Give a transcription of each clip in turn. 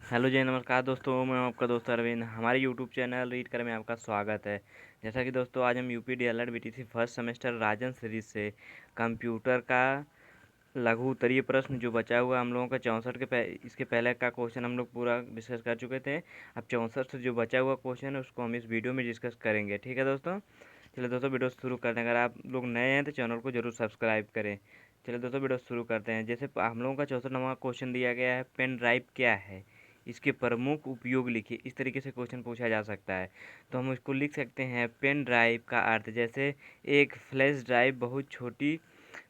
Hello जी नमस्कार दोस्तों, मैं आपका दोस्त अरविंद। हमारे यूट्यूब चैनल रीड कर में आपका स्वागत है। जैसा कि दोस्तों आज हम UP DElEd BTC first semester Rajan series से कंप्यूटर का लघु उत्तरीय प्रश्न जो बचा हुआ हम लोगों का 64 इसके पहले का क्वेश्चन हम लोग पूरा डिस्कस कर चुके थे। अब 64 से जो बचा हुआ क्वेश्चन है उसको हम इस वीडियो में डिस्कस करेंगे। ठीक है दोस्तों, चलिए दोस्तों वीडियो शुरू करते हैं। अगर आप लोग नए हैं तो चैनल को जरूर सब्सक्राइब करें। चलिए दोस्तों वीडियो शुरू करते हैं। जैसे हम लोगों का 64 नंबर क्वेश्चन दिया गया है, पेन ड्राइव क्या है, इसके प्रमुख उपयोग लिखिए। इस तरीके से क्वेश्चन पूछा जा सकता है। तो हम इसको लिख सकते हैं, पेन ड्राइव का अर्थ जैसे एक फ्लैश ड्राइव बहुत छोटी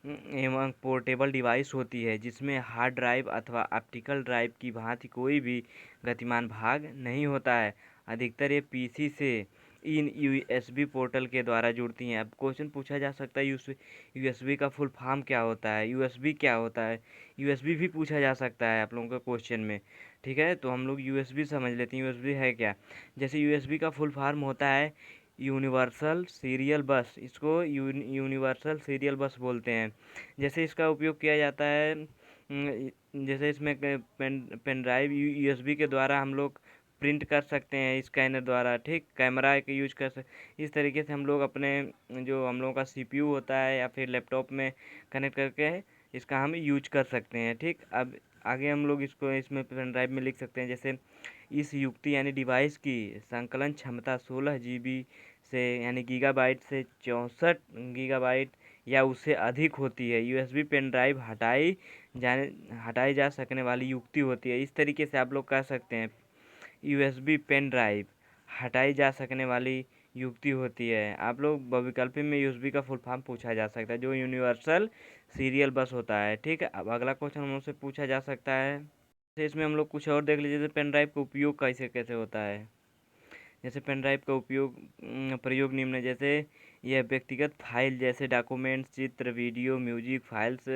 एवं पोर्टेबल डिवाइस होती है जिसमें हार्ड ड्राइव अथवा ऑप्टिकल ड्राइव की भांति कोई भी गतिमान भाग नहीं होता है। अधिकतर ये पीसी से इन यूएसबी पोर्टल के द्वारा जुड़ती हैं। अब क्वेश्चन पूछा जा सकता है यूएसबी का फुल फॉर्म क्या होता है, यूएसबी क्या होता है, यूएसबी भी पूछा जा सकता है आप लोगों के क्वेश्चन में। ठीक है, तो हम लोग यूएसबी समझ लेते हैं, यूएसबी है क्या। जैसे यूएसबी का फुल फॉर्म होता है यूनिवर्सल सीरियल बस, इसको यूनिवर्सल सीरियल बस बोलते हैं। जैसे इसका उपयोग किया जाता है जैसे इसमें पेन ड्राइव यूएसबी के द्वारा हम लोग प्रिंट कर सकते हैं स्कैनर द्वारा। ठीक, कैमरा का यूज कर सकते। इस तरीके से हम लोग अपने जो हम लोगों का सीपीयू होता है या फिर लैपटॉप में कनेक्ट करके इसका हम यूज कर सकते हैं। ठीक, अब आगे हम लोग इसको इसमें पेन ड्राइव में लिख सकते हैं। जैसे इस युक्ति यानी डिवाइस की संकलन क्षमता 16 GB से यानी गीगाबाइट से 64 GB या उससे अधिक होती है। यूएसबी पेन ड्राइव हटाई जा सकने वाली युक्ति होती है। इस तरीके से आप लोग कह सकते हैं यूएसबी पेन ड्राइव हटाई जा सकने वाली युक्ति होती है। आप लोग बहुविकल्पी में यूएसबी का फुल फॉर्म पूछा जा सकता है जो यूनिवर्सल सीरियल बस होता है। ठीक है, अब अगला क्वेश्चन हम लोग से पूछा जा सकता है। तो इसमें हम लोग कुछ और देख लीजिए, जैसे पेन ड्राइव का उपयोग कैसे कैसे होता है। जैसे पेन ड्राइव का प्रयोग निम्न है। जैसे यह व्यक्तिगत फाइल जैसे डॉक्यूमेंट्स, चित्र, वीडियो, म्यूजिक फाइल्स,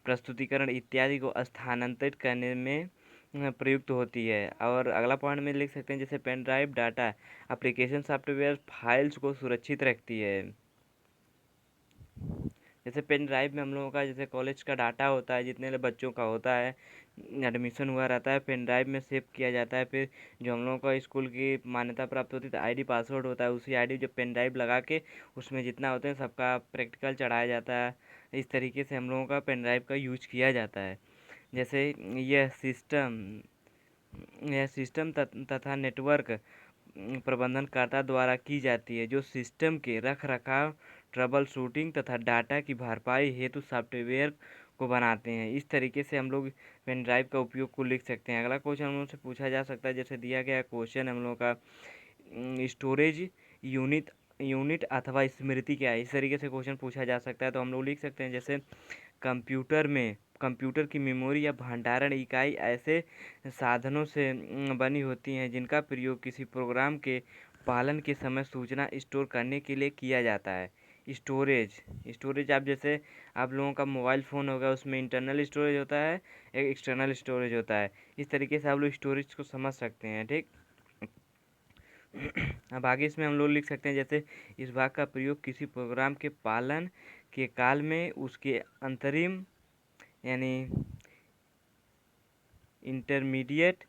प्रस्तुतिकरण इत्यादि को स्थानांतरित करने में प्रयुक्त होती है। और अगला पॉइंट में लिख सकते हैं, जैसे pen drive data application software files को सुरक्षित रखती है। जैसे पेन ड्राइव में हम लोगों का जैसे कॉलेज का डाटा होता है, जितने बच्चों का होता है, एडमिशन हुआ रहता है, पेन ड्राइव में सेव किया जाता है। फिर जो हम लोगों का स्कूल की मान्यता प्राप्त होती है तो आईडी पासवर्ड होता है, उसी आईडी जो पेन ड्राइव लगा के उसमें जितना होते हैं सबका प्रैक्टिकल चढ़ाया जाता है। इस तरीके से हम लोगों का पेन ड्राइव का यूज किया जाता है। जैसे यह सिस्टम यह सिस्टम तथा नेटवर्क प्रबंधनकर्ता द्वारा की जाती है, जो सिस्टम के रख रखाव, ट्रबल शूटिंग तथा डाटा की भरपाई हेतु सॉफ्टवेयर को बनाते हैं। इस तरीके से हम लोग पेन ड्राइव का उपयोग को लिख सकते हैं। अगला क्वेश्चन हम लोग से पूछा जा सकता है, जैसे दिया गया क्वेश्चन हम लोग का स्टोरेज यूनिट यूनिट अथवा स्मृति क्या है। इस तरीके से क्वेश्चन पूछा जा सकता है। तो हम लोग लिख सकते हैं, जैसे कंप्यूटर की मेमोरी या भंडारण इकाई ऐसे साधनों से बनी होती हैं जिनका प्रयोग किसी प्रोग्राम के पालन के समय सूचना स्टोर करने के लिए किया जाता है। स्टोरेज स्टोरेज आप जैसे आप लोगों का मोबाइल फ़ोन होगा, उसमें इंटरनल स्टोरेज होता है, एक एक्सटर्नल स्टोरेज होता है। इस तरीके से आप लोग स्टोरेज को समझ सकते हैं। ठीक, अब आगे इसमें हम लोग लिख सकते हैं, जैसे इस भाग का प्रयोग किसी प्रोग्राम के पालन के काल में उसके अंतरिम यानी इंटरमीडिएट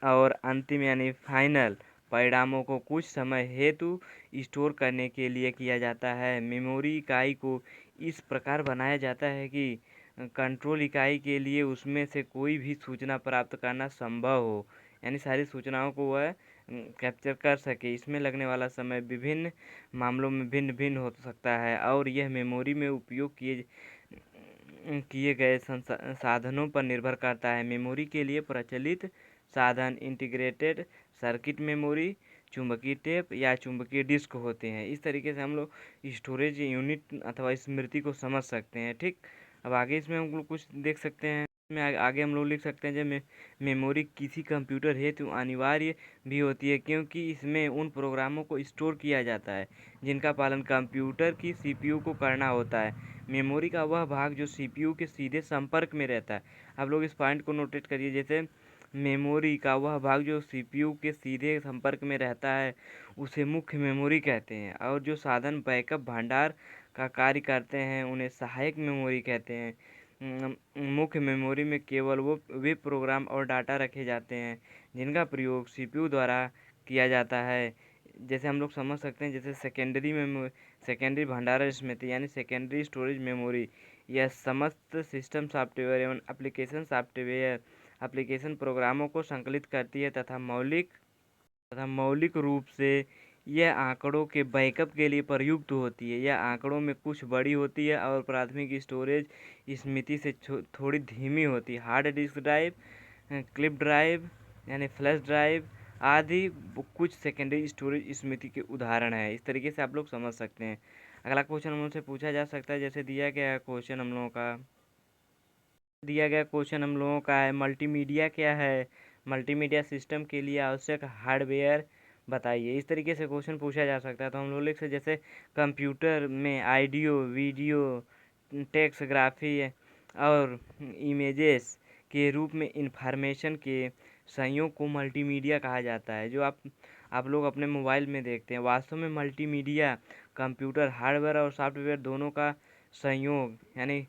और अंतिम यानी फाइनल परिणामों को कुछ समय हेतु स्टोर करने के लिए किया जाता है। मेमोरी इकाई को इस प्रकार बनाया जाता है कि कंट्रोल इकाई के लिए उसमें से कोई भी सूचना प्राप्त करना संभव हो, यानी सारी सूचनाओं को वह कैप्चर कर सके। इसमें लगने वाला समय विभिन्न मामलों में भिन्न भिन्न हो सकता है और यह मेमोरी में उपयोग किए गए साधनों पर निर्भर करता है। मेमोरी के लिए प्रचलित साधन इंटीग्रेटेड सर्किट मेमोरी, चुंबकीय टेप या चुंबकीय डिस्क होते हैं। इस तरीके से हम लोग स्टोरेज यूनिट अथवा स्मृति को समझ सकते हैं। ठीक, अब आगे इसमें हम लोग कुछ देख सकते हैं। इसमें आगे हम लोग लिख सकते हैं, जब मेमोरी किसी कंप्यूटर हेतु अनिवार्य भी होती है क्योंकि इसमें उन प्रोग्रामों को स्टोर किया जाता है जिनका पालन कंप्यूटर की सीपीयू को करना होता है। मेमोरी का वह भाग जो सीपीयू के सीधे संपर्क में रहता है। आप लोग इस पॉइंट को नोटेट करिए, जैसे मेमोरी का वह भाग जो सीपीयू के सीधे संपर्क में रहता है उसे मुख्य मेमोरी कहते हैं, और जो साधन बैकअप भंडार का कार्य करते हैं उन्हें सहायक मेमोरी कहते हैं। मुख्य मेमोरी में केवल वे प्रोग्राम और डाटा रखे जाते हैं जिनका प्रयोग सीपीयू द्वारा किया जाता है। जैसे हम लोग समझ सकते हैं, जैसे सेकेंडरी भंडारण स्मृति यानी सेकेंडरी स्टोरेज मेमोरी, यह समस्त सिस्टम सॉफ्टवेयर एवं एप्लीकेशन प्रोग्रामों को संकलित करती है तथा मौलिक रूप से यह आंकड़ों के बैकअप के लिए प्रयुक्त होती है। यह आंकड़ों में कुछ बड़ी होती है और प्राथमिक स्टोरेज स्मृति से थोड़ी धीमी होती है। Hard disk drive, clip drive यानी फ्लैश ड्राइव आदि कुछ सेकेंडरी स्टोरेज स्मृति के उदाहरण है। इस तरीके से आप लोग समझ सकते हैं। अगला क्वेश्चन हम लोग से पूछा जा सकता है, जैसे दिया गया क्वेश्चन हम लोगों का है, मल्टीमीडिया क्या है? मल्टीमीडिया सिस्टम के लिए आवश्यक हार्डवेयर बताइए। इस तरीके से क्वेश्चन पूछा जा सकता है। तो हम लोग लिख सकते, जैसे कंप्यूटर में ऑडियो, वीडियो, टेक्स्ट, ग्राफी और इमेजेस के रूप में इंफॉर्मेशन के संयोग को मल्टीमीडिया कहा जाता है। जो आप लोग अपने मोबाइल में देखते हैं, वास्तव में मल्टीमीडिया कंप्यूटर हार्डवेयर और सॉफ्टवेयर दोनों का संयोग यानी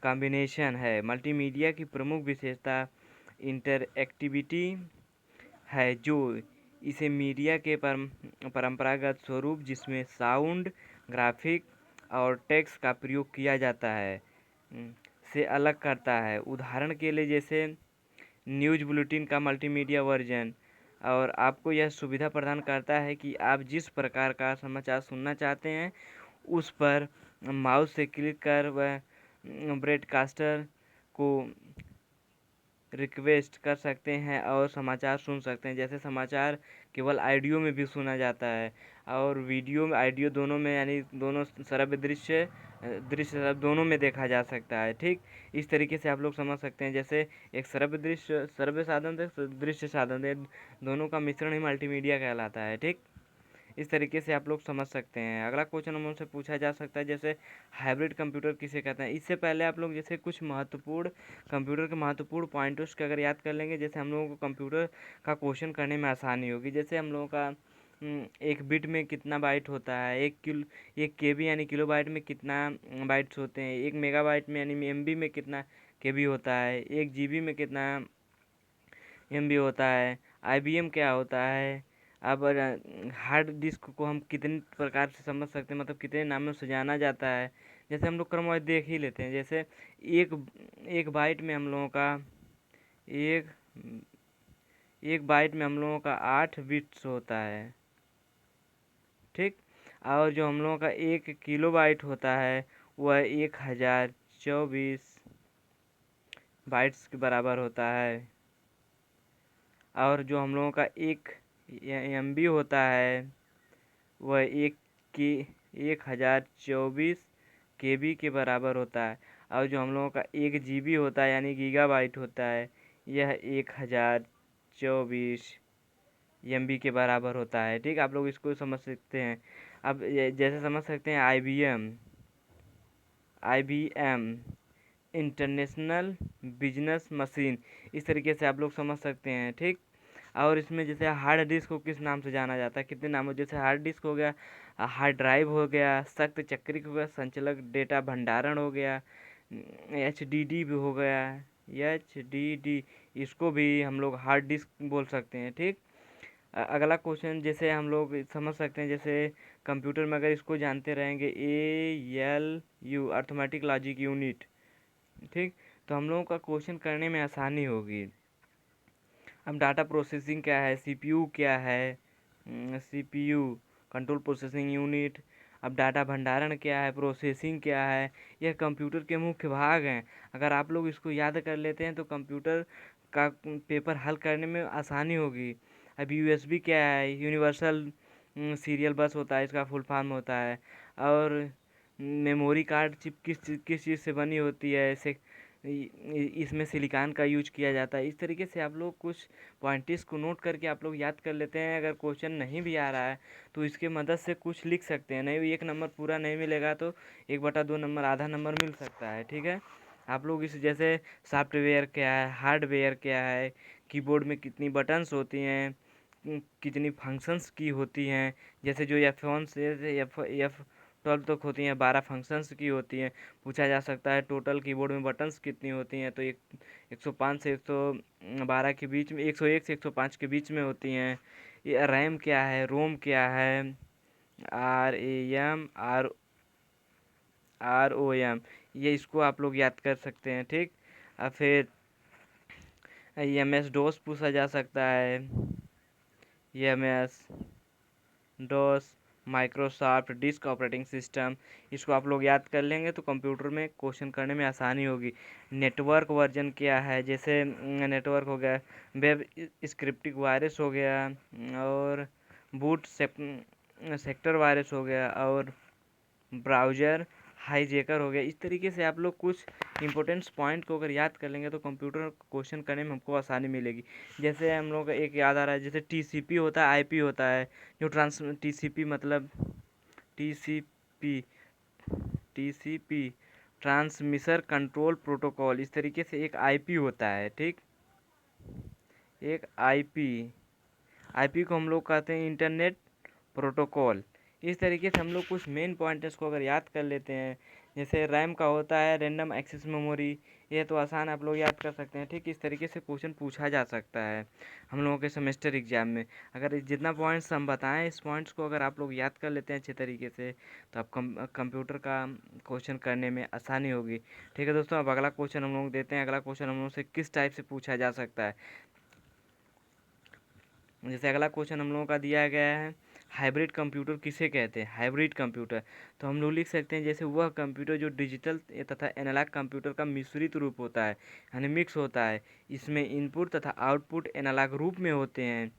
कॉम्बिनेशन है। मल्टीमीडिया की प्रमुख विशेषता इंटरएक्टिविटी है, जो इसे मीडिया के परंपरागत स्वरूप जिसमें साउंड, ग्राफिक और टेक्स्ट का प्रयोग किया जाता है से अलग करता है। उदाहरण के लिए जैसे न्यूज़ बुलेटिन का मल्टीमीडिया वर्जन, और आपको यह सुविधा प्रदान करता है कि आप जिस प्रकार का समाचार सुनना चाहते हैं उस पर माउस से क्लिक कर वह ब्रॉडकास्टर को रिक्वेस्ट कर सकते हैं और समाचार सुन सकते हैं। जैसे समाचार केवल ऑडियो में भी सुना जाता है और वीडियो में ऑडियो दोनों में, यानी दोनों श्रव्य दृश्य दोनों में देखा जा सकता है। ठीक, इस तरीके से आप लोग समझ सकते हैं। जैसे एक श्रव्य साधन से दृश्य साधन है, दोनों का मिश्रण ही मल्टीमीडिया कहलाता है। ठीक, इस तरीके से आप लोग समझ सकते हैं। अगला क्वेश्चन हम उनसे पूछा जा सकता है, जैसे हाइब्रिड कंप्यूटर किसे कहते हैं? इससे पहले आप लोग जैसे कुछ कंप्यूटर के महत्वपूर्ण पॉइंटर्स का अगर याद कर लेंगे, जैसे हम लोगों को कंप्यूटर का क्वेश्चन करने में आसानी होगी। जैसे हम लोगों का एक बिट में कितना बाइट होता है, एक केबी यानी किलो बाइट में कितना बाइट्स होते हैं, एक मेगाबाइट में यानी एमबी में कितना केबी होता है, एक जीबी में कितना एमबी होता है, आईबीएम क्या होता है। अब हार्ड डिस्क को हम कितने प्रकार से समझ सकते हैं, मतलब कितने नामों से जाना जाता है। जैसे हम लोग क्रमवार देख ही लेते हैं। जैसे एक एक बाइट में हम लोगों का एक एक बाइट में हम लोगों का 8 बिट्स होता है। ठीक, और जो हम लोगों का 1 किलोबाइट होता है वह 1024 बाइट्स के बराबर होता है। और जो हम लोगों का 1 MB होता है वह 1024 KB के बराबर होता है। और जो हम लोगों का 1 GB होता है यानी गीगाबाइट होता है, यह 1024 MB के बराबर होता है। ठीक, आप लोग इसको समझ सकते हैं। अब जैसे समझ सकते हैं IBM इंटरनेशनल बिजनेस मशीन, इस तरीके से आप लोग समझ सकते हैं। ठीक, और इसमें जैसे हार्ड डिस्क को किस नाम से जाना जाता है, कितने नामों, जैसे हार्ड डिस्क हो गया, हार्ड ड्राइव हो गया, सख्त चक्रिक हो गया, संचालक डेटा भंडारण हो गया, HDD भी हो गया, HDD, इसको भी हम लोग हार्ड डिस्क बोल सकते हैं। ठीक, अगला क्वेश्चन जैसे हम लोग समझ सकते हैं, जैसे कंप्यूटर में अगर इसको जानते रहेंगे ALU अर्थमेटिक लॉजिक यूनिट। ठीक, तो हम लोगों का क्वेश्चन करने में आसानी होगी। अब डाटा प्रोसेसिंग क्या है, सीपीयू क्या है, सीपीयू कंट्रोल प्रोसेसिंग यूनिट। अब डाटा भंडारण क्या है, प्रोसेसिंग क्या है, यह कंप्यूटर के मुख्य भाग हैं। अगर आप लोग इसको याद कर लेते हैं तो कंप्यूटर का पेपर हल करने में आसानी होगी। अब यूएसबी क्या है, यूनिवर्सल सीरियल बस होता है, इसका फुल फॉर्म होता है। और मेमोरी कार्ड चिप किस चीज़ से बनी होती है, इसमें सिलिकॉन का यूज किया जाता है। इस तरीके से आप लोग कुछ पॉइंट्स को नोट करके आप लोग याद कर लेते हैं। अगर क्वेश्चन नहीं भी आ रहा है तो इसके मदद से कुछ लिख सकते हैं। नहीं भी 1 नंबर पूरा नहीं मिलेगा तो 1/2 नंबर, आधा नंबर मिल सकता है। ठीक है, आप लोग इस जैसे सॉफ्टवेयर क्या है, हार्डवेयर क्या है, कीबोर्ड में कितनी बटन्स होती हैं, कितनी फंक्शंस की होती हैं, जैसे जो F1 से 12 तक होती हैं। 12 फंक्शंस की होती हैं। पूछा जा सकता है टोटल कीबोर्ड में बटन्स कितनी होती हैं, तो 105 से 112 के बीच में, 101 से 105 के बीच में होती हैं। ये रैम क्या है, रोम क्या है, RAM ROM, ये इसको आप लोग याद कर सकते हैं। ठीक, और फिर MS डोस पूछा जा सकता है। MS DOS, Microsoft disk operating system, इसको आप लोग याद कर लेंगे तो कंप्यूटर में क्वेश्चन करने में आसानी होगी। नेटवर्क वर्जन क्या है, जैसे नेटवर्क हो गया, वेब स्क्रिप्टिंग वायरस हो गया, और बूट सेक्टर वायरस हो गया, और ब्राउज़र हाईजैकर हो गया। इस तरीके से आप लोग कुछ इंपॉर्टेंट पॉइंट को अगर याद कर लेंगे तो कंप्यूटर क्वेश्चन करने में हमको आसानी मिलेगी। जैसे हम लोग का एक याद आ रहा है, जैसे TCP होता है, IP होता है, जो TCP मतलब TCP TCP transmission control protocol, इस तरीके से एक IP होता है। ठीक, एक IP को हम लोग कहते हैं इंटरनेट प्रोटोकॉल। इस तरीके से हम लोग कुछ मेन पॉइंटर्स को अगर याद कर लेते हैं, जैसे रैम का होता है रैंडम एक्सेस मेमोरी, ये तो आसान आप लोग याद कर सकते हैं। ठीक, इस तरीके से क्वेश्चन पूछा जा सकता है हम लोगों के सेमेस्टर एग्जाम में। अगर जितना पॉइंट्स हम बताएं, इस पॉइंट्स को अगर आप लोग याद कर लेते हैं अच्छे तरीके से, तो आप कंप्यूटर का क्वेश्चन करने में आसानी होगी। ठीक है दोस्तों, अब अगला क्वेश्चन हम लोग देते हैं। अगला क्वेश्चन हम लोग से किस टाइप से पूछा जा सकता है, जैसे अगला क्वेश्चन हम लोगों का दिया गया है, हाइब्रिड कंप्यूटर किसे कहते हैं। हाइब्रिड कंप्यूटर तो हम लोग लिख सकते हैं जैसे वह कंप्यूटर जो डिजिटल तथा एनालॉग कंप्यूटर का मिश्रित रूप होता है, यानी मिक्स होता है। इसमें इनपुट तथा आउटपुट एनालॉग रूप में होते हैं,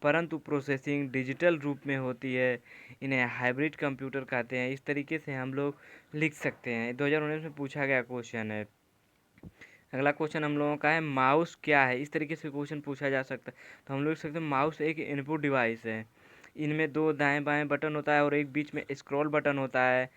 परंतु प्रोसेसिंग डिजिटल रूप में होती है। इन्हें हाइब्रिड कंप्यूटर कहते हैं। इस तरीके से हम लोग लिख सकते हैं। 2019 में पूछा गया क्वेश्चन है। अगला क्वेश्चन हम लोगों का है, माउस क्या है। इस तरीके से क्वेश्चन पूछा जा सकता है। तो हम लोग लिख सकते हैं माउस एक इनपुट डिवाइस है। इनमें दो दाएं बाएं बटन होता है और एक बीच में स्क्रॉल बटन होता है।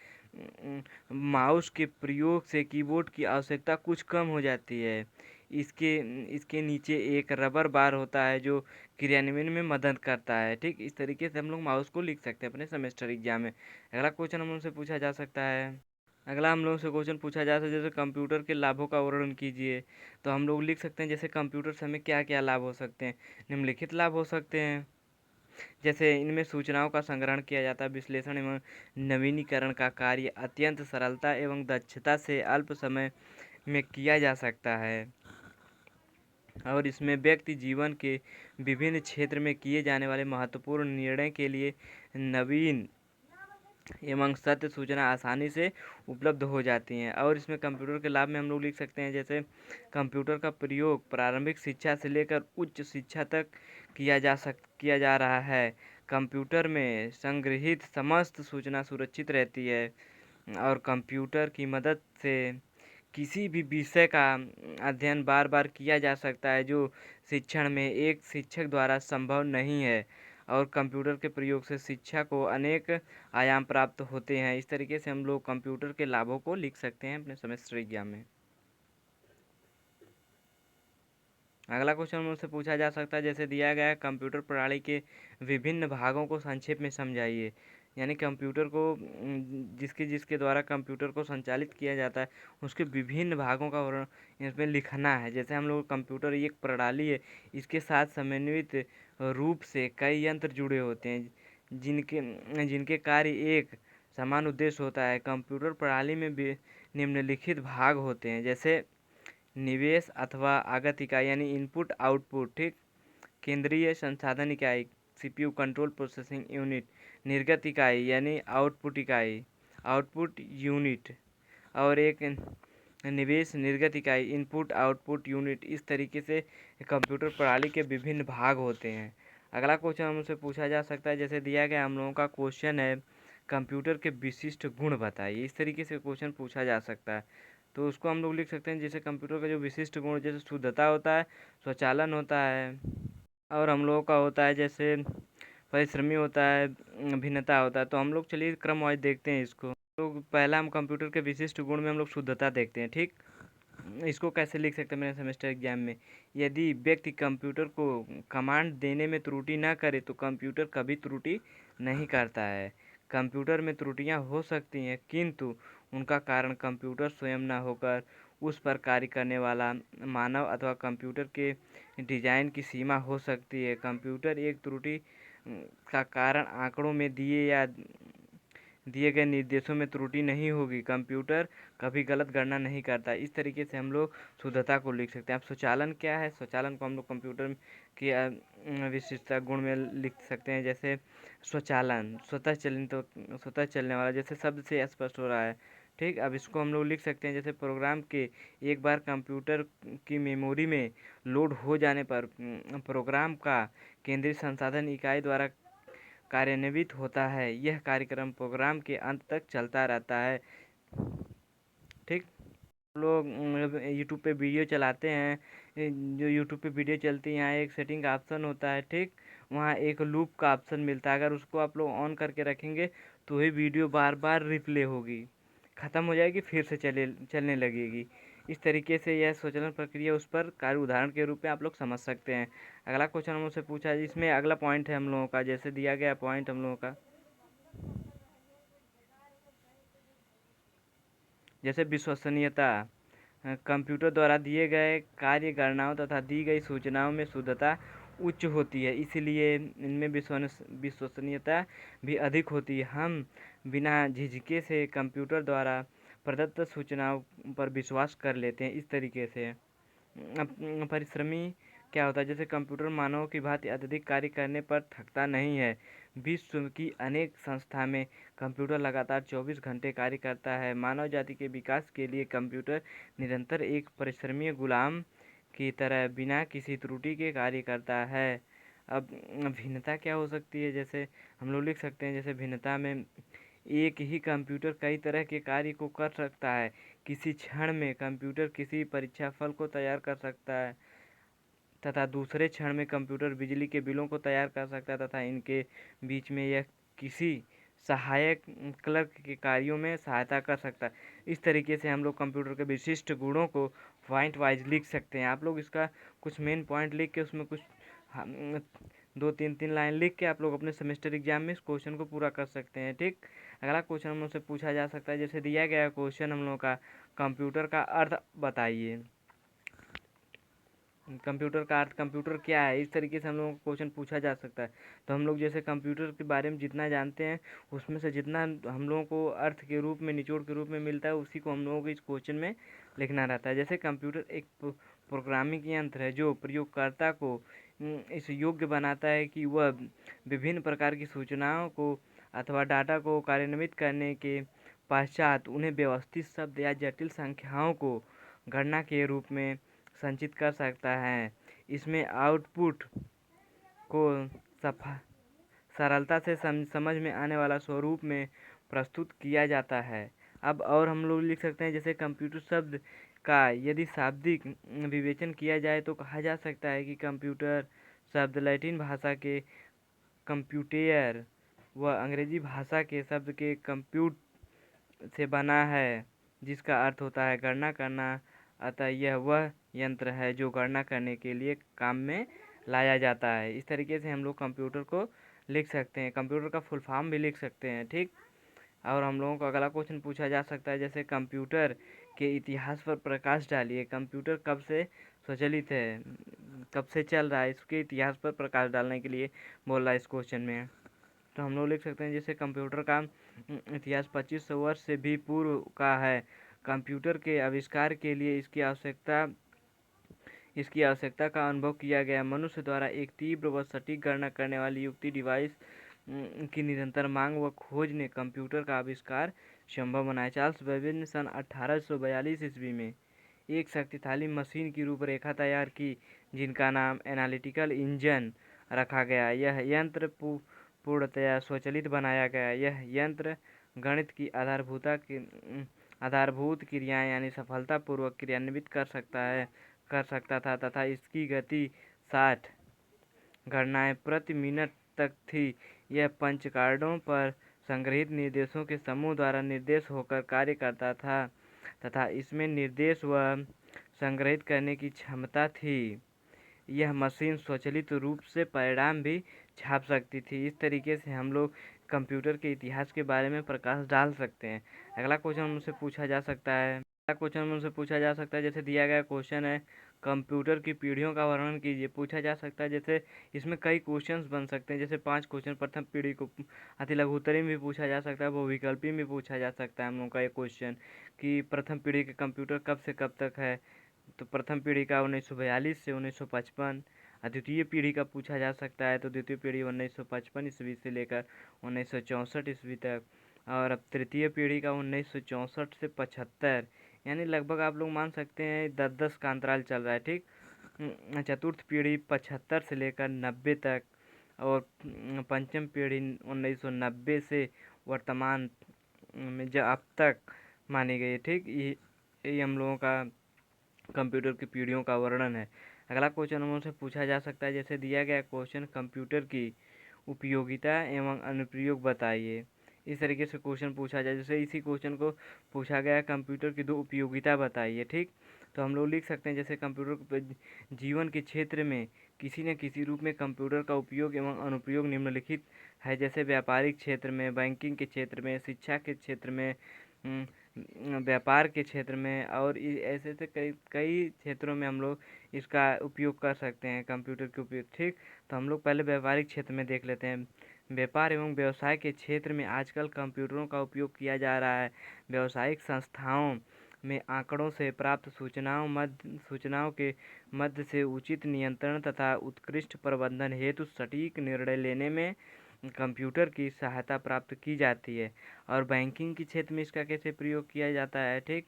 माउस के प्रयोग से कीबोर्ड की आवश्यकता कुछ कम हो जाती है। इसके इसके नीचे एक रबर बार होता है जो क्रियान्वयन में मदद करता है। ठीक, इस तरीके से हम लोग माउस को लिख सकते हैं अपने सेमेस्टर एग्जाम में। अगला क्वेश्चन हम लोग से पूछा जा सकता है। अगला हम लोगों से क्वेश्चन पूछा जा सकता है, जैसे कंप्यूटर के लाभों का वर्णन कीजिए। तो हम लोग लिख सकते हैं जैसे कंप्यूटर से हमें क्या क्या लाभ हो सकते हैं। निम्नलिखित लाभ हो सकते हैं, जैसे इनमें सूचनाओं का संग्रहण किया जाता है, विश्लेषण एवं नवीनीकरण का कार्य अत्यंत सरलता एवं दक्षता से अल्प समय में किया जा सकता है, और इसमें व्यक्ति जीवन के विभिन्न क्षेत्र में किए जाने वाले महत्वपूर्ण निर्णय के लिए नवीन एवं सत्य सूचना आसानी से उपलब्ध हो जाती हैं। और इसमें कंप्यूटर के लाभ में हम लोग लिख सकते हैं, जैसे कंप्यूटर का प्रयोग प्रारंभिक शिक्षा से लेकर उच्च शिक्षा तक किया जा रहा है। कंप्यूटर में संग्रहीत समस्त सूचना सुरक्षित रहती है, और कंप्यूटर की मदद से किसी भी विषय का अध्ययन बार बार किया जा सकता है जो शिक्षण में एक शिक्षक द्वारा संभव नहीं है। और कंप्यूटर के प्रयोग से शिक्षा को अनेक आयाम प्राप्त होते हैं। इस तरीके से हम लोग कंप्यूटर के लाभों को लिख सकते हैं अपने सेमेस्टर एग्जाम में। अगला क्वेश्चन मुझसे पूछा जा सकता है, जैसे दिया गया है कंप्यूटर प्रणाली के विभिन्न भागों को संक्षेप में समझाइए। यानी कंप्यूटर को जिसके जिसके द्वारा कंप्यूटर को संचालित किया जाता है उसके विभिन्न भागों का वर्णन इसमें लिखना है। जैसे हम लोग कंप्यूटर एक प्रणाली है, इसके साथ समन्वित रूप से कई यंत्र जुड़े होते हैं जिनके जिनके कार्य एक समान उद्देश्य होता है। कंप्यूटर प्रणाली में भी निम्नलिखित भाग होते हैं, जैसे निवेश अथवा आगत इकाई यानी इनपुट आउटपुट। ठीक, केंद्रीय संसाधन इकाई CPU कंट्रोल प्रोसेसिंग यूनिट, निर्गत इकाई यानी आउटपुट इकाई आउटपुट यूनिट, और एक निवेश निर्गत इकाई इनपुट आउटपुट यूनिट। इस तरीके से कंप्यूटर प्रणाली के विभिन्न भाग होते हैं। अगला क्वेश्चन हमसे पूछा जा सकता है, जैसे दिया गया हम लोगों का क्वेश्चन है कंप्यूटर के विशिष्ट गुण बताइए। इस तरीके से क्वेश्चन पूछा जा सकता है। तो उसको हम लोग लिख सकते हैं जैसे कंप्यूटर का जो विशिष्ट गुण, जैसे शुद्धता होता है, स्वचालन होता है, और हम लोगों का होता है जैसे परिश्रमी होता है, भिन्नता होता है। तो हम लोग चलिए क्रम वाइज देखते हैं इसको। तो पहला हम कंप्यूटर के विशिष्ट गुण में हम लोग शुद्धता देखते हैं। ठीक, इसको कैसे लिख सकते हैं मेरे सेमेस्टर एग्जाम में, यदि व्यक्ति कंप्यूटर को कमांड देने में त्रुटि ना करे तो कंप्यूटर कभी त्रुटि नहीं करता है। कंप्यूटर में त्रुटियां हो सकती हैं, किंतु उनका कारण कंप्यूटर स्वयं न होकर उस पर कार्य करने वाला मानव अथवा कंप्यूटर के डिजाइन की सीमा हो सकती है। कंप्यूटर एक त्रुटि का कारण आंकड़ों में दिए गए निर्देशों में त्रुटि नहीं होगी। कंप्यूटर कभी गलत गणना नहीं करता। इस तरीके से हम लोग शुद्धता को लिख सकते हैं। अब स्वचालन क्या है? स्वचालन को हम लोग कंप्यूटर की विशिष्टता गुण में लिख सकते हैं। जैसे स्वचालन स्वतः चलने वाला, जैसे शब्द से स्पष्ट हो रहा है। ठीक, अब इसको हम लोग लिख सकते हैं जैसे प्रोग्राम के एक बार कंप्यूटर की मेमोरी में लोड हो जाने पर प्रोग्राम का केंद्रीय संसाधन इकाई द्वारा कार्यान्वित होता है। यह कार्यक्रम प्रोग्राम के अंत तक चलता रहता है। ठीक, लोग यूट्यूब पे वीडियो चलाते हैं। जो यूट्यूब पे वीडियो चलती है, यहाँ एक सेटिंग का ऑप्शन होता है। ठीक, वहाँ एक लूप का ऑप्शन मिलता है। अगर उसको आप लोग ऑन करके रखेंगे तो ही वीडियो बार बार रिप्ले होगी, ख़त्म हो जाएगी, फिर से चलने लगेगी। इस तरीके से यह स्वचालन प्रक्रिया उस पर कार्य उदाहरण के रूप में आप लोग समझ सकते हैं। अगला क्वेश्चन हम लोग से पूछा, इसमें अगला पॉइंट है हम लोगों का, जैसे दिया गया पॉइंट हम लोगों का, जैसे विश्वसनीयता। कंप्यूटर द्वारा दिए गए कार्य गणनाओं तथा दी गई सूचनाओं में शुद्धता उच्च होती है, इसलिए इनमें विश्वसनीयता भी अधिक होती है। हम बिना झिझके से कंप्यूटर द्वारा प्रदत्त सूचनाओं पर विश्वास कर लेते हैं। इस तरीके से परिश्रमी क्या होता है? जैसे कंप्यूटर मानवों की भांति अत्यधिक कार्य करने पर थकता नहीं है। विश्व की अनेक संस्था में कंप्यूटर लगातार 24 घंटे कार्य करता है। मानव जाति के विकास के लिए कंप्यूटर निरंतर एक परिश्रमी गुलाम की तरह बिना किसी त्रुटि के कार्य करता है। अब भिन्नता क्या हो सकती है? जैसे हम लोग लिख सकते हैं, जैसे भिन्नता में एक ही कंप्यूटर कई तरह के कार्य को कर सकता है। किसी क्षण में कंप्यूटर किसी परीक्षा फल को तैयार कर सकता है तथा दूसरे क्षण में कंप्यूटर बिजली के बिलों को तैयार कर सकता है तथा इनके बीच में यह किसी सहायक क्लर्क के कार्यों में सहायता कर सकता है। इस तरीके से हम लोग कंप्यूटर के विशिष्ट गुणों को पॉइंट वाइज लिख सकते हैं। आप लोग इसका कुछ मेन पॉइंट लिख के उसमें कुछ दो तीन लाइन लिख के आप लोग अपने सेमेस्टर एग्जाम में इस क्वेश्चन को पूरा कर सकते हैं। ठीक, अगला क्वेश्चन हम लोग से पूछा जा सकता है, जैसे दिया गया क्वेश्चन हम लोग का, कंप्यूटर का अर्थ बताइए। कंप्यूटर का अर्थ, कंप्यूटर क्या है, इस तरीके से हम लोगों को क्वेश्चन पूछा जा सकता है। तो हम लोग जैसे कंप्यूटर के बारे में जितना जानते हैं उसमें से जितना हम लोगों को अर्थ के रूप में, निचोड़ के रूप में मिलता है, उसी को हम लोगों को इस क्वेश्चन में लिखना रहता है। जैसे कंप्यूटर एक प्रोग्रामिंग यंत्र है जो प्रयोगकर्ता को इस योग्य बनाता है कि वह विभिन्न प्रकार की सूचनाओं को अथवा डाटा को कार्यान्वित करने के पश्चात उन्हें व्यवस्थित शब्द या जटिल संख्याओं को गणना के रूप में संचित कर सकता है। इसमें आउटपुट को सरलता से समझ में आने वाला स्वरूप में प्रस्तुत किया जाता है। अब और हम लोग लिख सकते हैं, जैसे कंप्यूटर शब्द का यदि शाब्दिक विवेचन किया जाए तो कहा जा सकता है कि कंप्यूटर शब्द लैटिन भाषा के कंप्यूटेयर व अंग्रेजी भाषा के शब्द के कंप्यूट से बना है, जिसका अर्थ होता है गणना करना। अतः यह वह यंत्र है जो गणना करने के लिए काम में लाया जाता है। इस तरीके से हम लोग कंप्यूटर को लिख सकते हैं। कंप्यूटर का फुल फॉर्म भी लिख सकते हैं। ठीक, और हम लोगों को अगला क्वेश्चन पूछा जा सकता है, जैसे कंप्यूटर के इतिहास पर प्रकाश डालिए। कंप्यूटर कब से स्वचालित है, कब से चल रहा है, इसके इतिहास पर प्रकाश डालने के लिए बोल रहा है इस क्वेश्चन में। तो हम लोग लिख सकते हैं, जैसे कंप्यूटर का इतिहास 2500 वर्ष से भी पूर्व का है। कंप्यूटर के आविष्कार के लिए इसकी आवश्यकता का अनुभव किया गया। मनुष्य द्वारा एक तीव्र व सटीक गणना करने वाली युक्ति डिवाइस की निरंतर मांग व खोज ने कंप्यूटर का आविष्कार संभव बनाया। चार्ल्स बेबेज ने सन 1842 ईस्वी में एक शक्तिशाली मशीन की रूपरेखा तैयार की, जिनका नाम एनालिटिकल इंजन रखा गया। यह यंत्र पूर्णतया स्वचालित बनाया गया। यह यंत्र गणित की आधारभूत क्रियाएं यानी सफलतापूर्वक क्रियान्वित कर सकता था तथा इसकी गति 60 गणनाएं प्रति मिनट तक थी। यह पंच कार्डों पर संग्रहित निर्देशों के समूह द्वारा निर्देश होकर कार्य करता था तथा इसमें निर्देश व संग्रहित करने की क्षमता थी। यह मशीन स्वचालित रूप से परिणाम भी छाप सकती थी। इस तरीके से हम लोग कंप्यूटर के इतिहास के बारे में प्रकाश डाल सकते हैं। अगला क्वेश्चन मुझसे पूछा जा सकता है जैसे दिया गया क्वेश्चन है, कंप्यूटर की पीढ़ियों का वर्णन कीजिए। पूछा जा सकता है जैसे इसमें कई क्वेश्चंस बन सकते हैं, जैसे 5 क्वेश्चन प्रथम पीढ़ी को अति लघुत्तरी में भी पूछा जा सकता है, बहुविकल्पी में पूछा जा सकता है हम लोग का ये क्वेश्चन कि प्रथम पीढ़ी के कंप्यूटर कब से कब तक है। तो प्रथम पीढ़ी का 1942 से 1955। द्वितीय पीढ़ी का पूछा जा सकता है, तो द्वितीय पीढ़ी 1955 ईस्वी से लेकर 1964 ईस्वी तक। और अब तृतीय पीढ़ी का 1964 से 75, यानी लगभग आप लोग मान सकते हैं 10-10 का अंतराल चल रहा है, ठीक। चतुर्थ पीढ़ी 75 से लेकर 90 तक। और पंचम पीढ़ी 1990 से वर्तमान में जो अब तक मानी गई है, ठीक। ये हम लोगों का कंप्यूटर की पीढ़ियों का वर्णन है। अगला क्वेश्चन हमसे पूछा जा सकता है, जैसे दिया गया क्वेश्चन, कंप्यूटर की उपयोगिता एवं अनुप्रयोग बताइए। इस तरीके से क्वेश्चन पूछा जाए, जैसे इसी क्वेश्चन को पूछा गया, कंप्यूटर की 2 उपयोगिता बताइए, ठीक। तो हम लोग लिख सकते हैं जैसे कंप्यूटर जीवन के क्षेत्र में किसी न किसी रूप में कंप्यूटर का उपयोग एवं अनुप्रयोग निम्नलिखित है, जैसे व्यापारिक क्षेत्र में, बैंकिंग के क्षेत्र में, शिक्षा के क्षेत्र में, व्यापार के क्षेत्र में, और ऐसे ऐसे कई कई क्षेत्रों में हम लोग इसका उपयोग कर सकते हैं, कंप्यूटर के उपयोग, ठीक। तो हम लोग पहले व्यापारिक क्षेत्र में देख लेते हैं। व्यापार एवं व्यवसाय के क्षेत्र में आजकल कंप्यूटरों का उपयोग किया जा रहा है। व्यावसायिक संस्थाओं में आंकड़ों से प्राप्त सूचनाओं के मध्य से उचित नियंत्रण तथा उत्कृष्ट प्रबंधन हेतु सटीक निर्णय लेने में कंप्यूटर की सहायता प्राप्त की जाती है। और बैंकिंग के क्षेत्र में इसका कैसे प्रयोग किया जाता है, ठीक।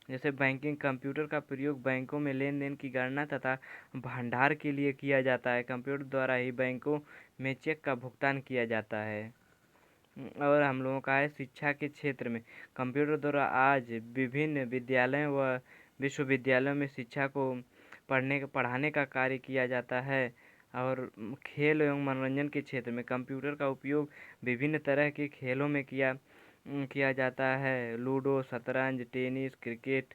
जैसे बैंकिंग, कंप्यूटर का प्रयोग बैंकों में लेन देन की गणना तथा भंडार के लिए किया जाता है। कंप्यूटर द्वारा ही बैंकों में चेक का भुगतान किया जाता है। और हम लोगों का है शिक्षा के क्षेत्र में, कंप्यूटर द्वारा आज विभिन्न विद्यालयों व विश्वविद्यालयों में शिक्षा को पढ़ाने का कार्य किया जाता है। और खेल एवं मनोरंजन के क्षेत्र में कंप्यूटर का उपयोग विभिन्न तरह के खेलों में किया जाता है। लूडो, शतरंज, tennis, cricket,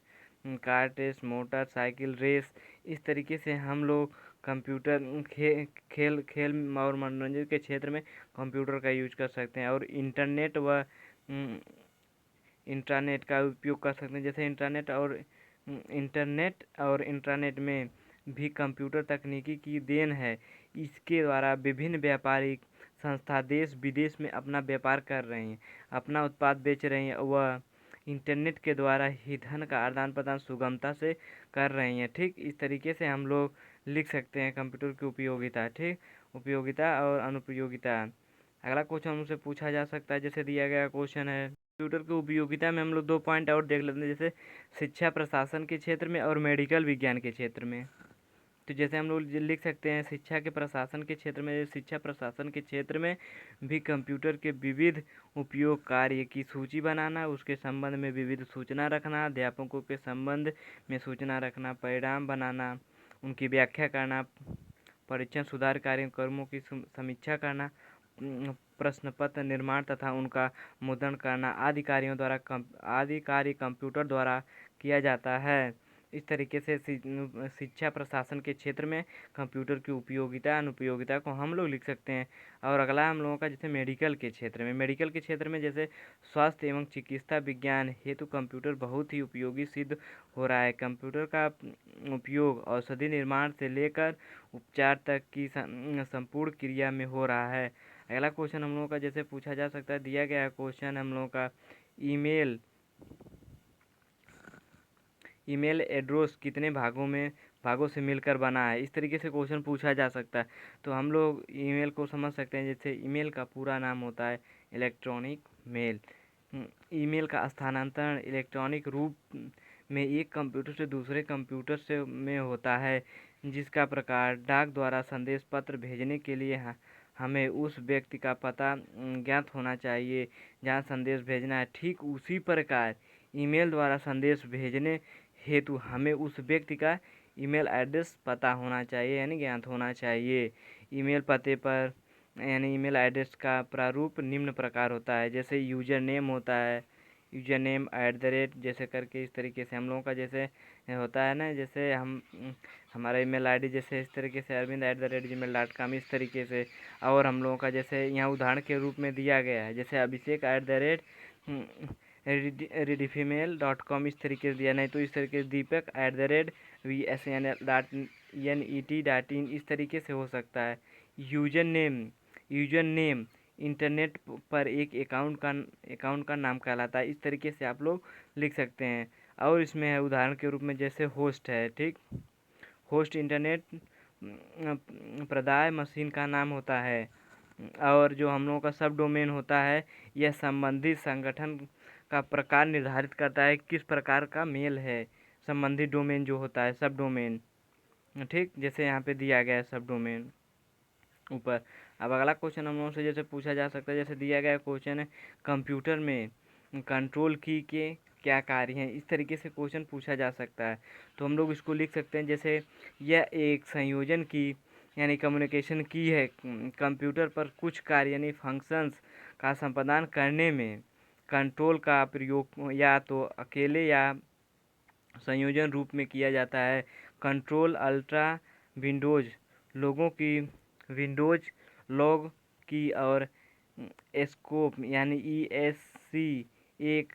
car race, motorcycle race, इस तरीके से हम लोग कंप्यूटर खेल खेल और मनोरंजन के क्षेत्र में कंप्यूटर का यूज कर सकते हैं। और इंटरनेट का उपयोग कर सकते हैं, जैसे इंटरनेट में भी कंप्यूटर तकनीकी की देन है। इसके द्वारा विभिन्न व्यापारिक संस्था देश विदेश में अपना व्यापार कर रहे हैं, अपना उत्पाद बेच रहे हैं, वह इंटरनेट के द्वारा ही धन का आदान प्रदान सुगमता से कर रही हैं, ठीक। इस तरीके से हम लोग लिख सकते हैं कंप्यूटर की उपयोगिता, ठीक। उपयोगिता और अनुप्रयोगिता। अगला क्वेश्चन हमसे पूछा जा सकता है, जैसे दिया गया क्वेश्चन है, कंप्यूटर की उपयोगिता में हम लोग 2 पॉइंट और देख लेते हैं, जैसे शिक्षा प्रशासन के क्षेत्र में और मेडिकल विज्ञान के क्षेत्र में। तो जैसे हम लोग लिख सकते हैं शिक्षा प्रशासन के क्षेत्र में भी कंप्यूटर के विविध उपयोग कार्य की सूची बनाना, उसके संबंध में विविध सूचना रखना, अध्यापकों के संबंध में सूचना रखना, परिणाम बनाना, उनकी व्याख्या करना, परीक्षण सुधार कार्यक्रमों की समीक्षा करना, प्रश्न पत्र निर्माण तथा उनका मुद्रण करना आदि कार्य कंप्यूटर द्वारा किया जाता है। इस तरीके से शिक्षा प्रशासन के क्षेत्र में कंप्यूटर की उपयोगिता अनुपयोगिता को हम लोग लिख सकते हैं। और अगला हम लोगों का जैसे मेडिकल के क्षेत्र में जैसे स्वास्थ्य एवं चिकित्सा विज्ञान हेतु कंप्यूटर बहुत ही उपयोगी सिद्ध हो रहा है। कंप्यूटर का उपयोग औषधि निर्माण से लेकर उपचार तक की संपूर्ण क्रिया में हो रहा है। अगला क्वेश्चन हम लोगों का जैसे पूछा जा सकता है, दिया गया क्वेश्चन हम लोगों का, ईमेल एड्रेस कितने भागों से मिलकर बना है। इस तरीके से क्वेश्चन पूछा जा सकता है। तो हम लोग ईमेल को समझ सकते हैं, जैसे ईमेल का पूरा नाम होता है इलेक्ट्रॉनिक मेल। ईमेल का स्थानांतरण इलेक्ट्रॉनिक रूप में एक कंप्यूटर से दूसरे कंप्यूटर में होता है, जिसका प्रकार डाक द्वारा संदेश पत्र भेजने के लिए हमें उस व्यक्ति का पता ज्ञात होना चाहिए जहाँ संदेश भेजना है। ठीक उसी प्रकार ईमेल द्वारा संदेश भेजने हेतु हमें उस व्यक्ति का ईमेल एड्रेस पता होना चाहिए, यानी ज्ञात होना चाहिए। ईमेल पते पर यानी ईमेल एड्रेस का प्रारूप निम्न प्रकार होता है, जैसे यूजर नेम होता है, यूजर नेम @ जैसे करके इस तरीके से हम लोगों का जैसे होता है ना, जैसे हमारा ईमेल आईडी जैसे इस तरीके से arvind@gmail.com इस तरीके से। और हम लोगों का जैसे यहाँ उदाहरण के रूप में दिया गया है, जैसे अभिषेक @redifemail.com इस तरीके से दिया, नहीं तो इस तरीके से दीपक @vsnl.net.in इस तरीके से हो सकता है। यूजर नेम इंटरनेट पर एक अकाउंट का नाम कहलाता है, इस तरीके से आप लोग लिख सकते हैं। और इसमें है उदाहरण के रूप में जैसे होस्ट है, ठीक। होस्ट इंटरनेट प्रदाय मशीन का नाम होता है। और जो हम लोगों का सब डोमेन होता है, यह संबंधित संगठन का प्रकार निर्धारित करता है किस प्रकार का मेल है। संबंधित डोमेन जो होता है सब डोमेन, ठीक, जैसे यहाँ पे दिया गया है सब डोमेन ऊपर। अब अगला क्वेश्चन हम लोगों से जैसे पूछा जा सकता है, जैसे दिया गया क्वेश्चन है कंप्यूटर में कंट्रोल की के क्या कार्य हैं, इस तरीके से क्वेश्चन पूछा जा सकता है। तो हम लोग इसको लिख सकते हैं जैसे यह एक संयोजन की यानी कम्युनिकेशन की है कंप्यूटर पर कुछ कार्य यानी फंक्शंस का संपादन करने में कंट्रोल का प्रयोग या तो अकेले या संयोजन रूप में किया जाता है। कंट्रोल अल्ट्रा विंडोज लॉग की और स्कोप यानी ESC एक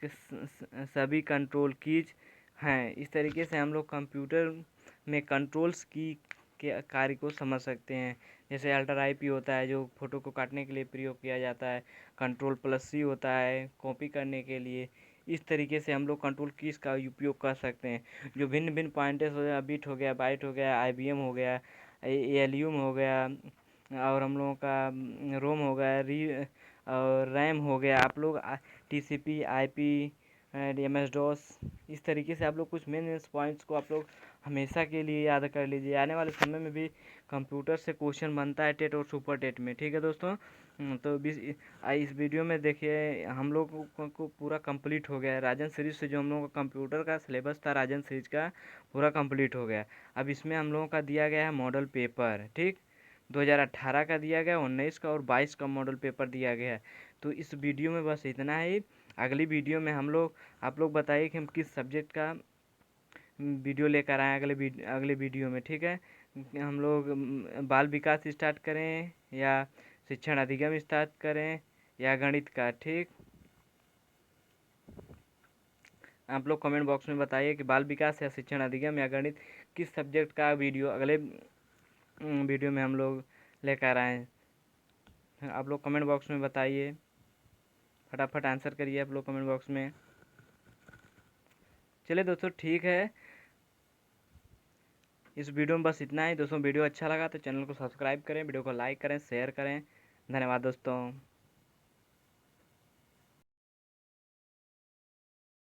सभी कंट्रोल कीज हैं। इस तरीके से हम लोग कंप्यूटर में कंट्रोल्स की के कार्य को समझ सकते हैं। जैसे अल्टर IP होता है जो फ़ोटो को काटने के लिए प्रयोग किया जाता है। कंट्रोल+C होता है कॉपी करने के लिए। इस तरीके से हम लोग कंट्रोल कीज़ का उपयोग कर सकते हैं। जो भिन्न भिन्न पॉइंटर्स हो गया, बिट हो गया, बाइट हो गया, IBM हो गया, ALU हो गया, और हम लोगों का रोम हो गया, और रैम हो गया। आप लोग TCP IP MS-DOS इस तरीके से आप लोग कुछ मेन पॉइंट्स को आप लोग हमेशा के लिए याद कर लीजिए। आने वाले समय में भी कंप्यूटर से क्वेश्चन बनता है टेट और सुपर टेट में, ठीक है दोस्तों। तो इस वीडियो में देखिए हम लोग को पूरा कंप्लीट हो गया है राजन सीरीज से। जो हम लोगों का कंप्यूटर का सिलेबस था राजन सीरीज का पूरा कंप्लीट हो गया। अब इसमें हम लोगों का दिया गया है मॉडल पेपर, ठीक। 2018 का दिया गया, 19 का और 22 का मॉडल पेपर दिया गया है। तो इस वीडियो में बस इतना ही। अगली वीडियो में आप लोग बताइए कि हम किस सब्जेक्ट का वीडियो लेकर आए अगले वीडियो में, ठीक है। हम लोग बाल विकास स्टार्ट करें या शिक्षण अधिगम स्टार्ट करें या गणित का, ठीक। आप लोग कमेंट बॉक्स में बताइए कि बाल विकास या शिक्षण अधिगम या गणित किस सब्जेक्ट का वीडियो अगले वीडियो में हम लोग लेकर आए। आप लोग कमेंट बॉक्स में बताइए, फटाफट आंसर करिए आप लोग कमेंट बॉक्स में। चलिए दोस्तों ठीक है, इस वीडियो में बस इतना ही दोस्तों। वीडियो अच्छा लगा तो चैनल को सब्सक्राइब करें, वीडियो को लाइक करें, शेयर करें। धन्यवाद दोस्तों।